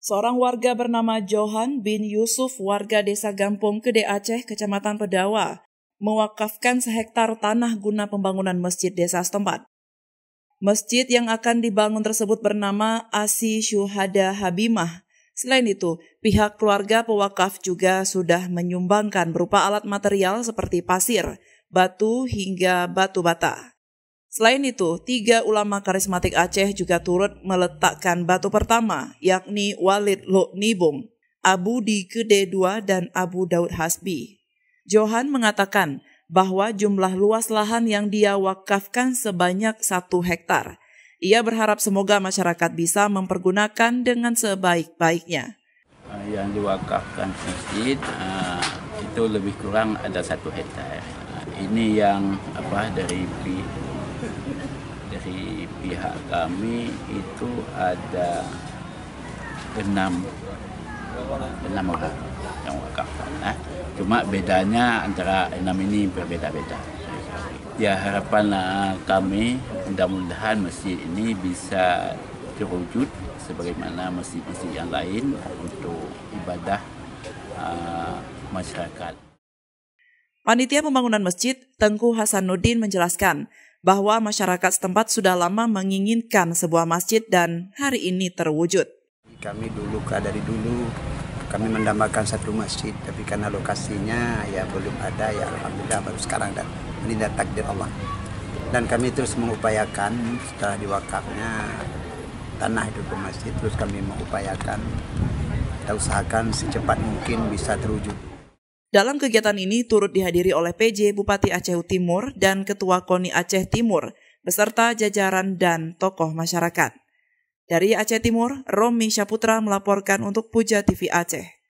Seorang warga bernama Johan bin Yusuf, warga desa Gampung Gede Aceh, Kecamatan Pedawa, mewakafkan sehektar tanah guna pembangunan masjid desa setempat. Masjid yang akan dibangun tersebut bernama Asi Syuhada Habimah. Selain itu, pihak keluarga pewakaf juga sudah menyumbangkan berupa alat material seperti pasir, batu hingga batu bata. Selain itu, 3 ulama karismatik Aceh juga turut meletakkan batu pertama, yakni Walid Loknibung, Abu di Gede II, dan Abu Daud Hasbi. Johan mengatakan bahwa jumlah luas lahan yang dia wakafkan sebanyak 1 hektar. Ia berharap semoga masyarakat bisa mempergunakan dengan sebaik-baiknya. Yang diwakafkan masjid itu lebih kurang ada 1 hektar. Ini yang dari pihak kami itu ada 6 orang yang wakafkan. Cuma bedanya antara 6 ini berbeda-beda. Ya, harapan kami mudah-mudahan masjid ini bisa terwujud sebagaimana masjid-masjid yang lain untuk ibadah masyarakat. Panitia pembangunan masjid, Tengku Hasanuddin, menjelaskan bahwa masyarakat setempat sudah lama menginginkan sebuah masjid dan hari ini terwujud. Kami dari dulu kami mendambakan 1 masjid, tapi karena lokasinya ya belum ada, ya alhamdulillah baru sekarang, dan ini takdir Allah. Dan kami terus mengupayakan setelah diwakafnya tanah itu ke masjid, terus kami mengupayakan, kita usahakan secepat mungkin bisa terwujud. Dalam kegiatan ini turut dihadiri oleh PJ Bupati Aceh Timur dan Ketua KONI Aceh Timur, beserta jajaran dan tokoh masyarakat. Dari Aceh Timur, Romi Syaputra melaporkan untuk Puja TV Aceh.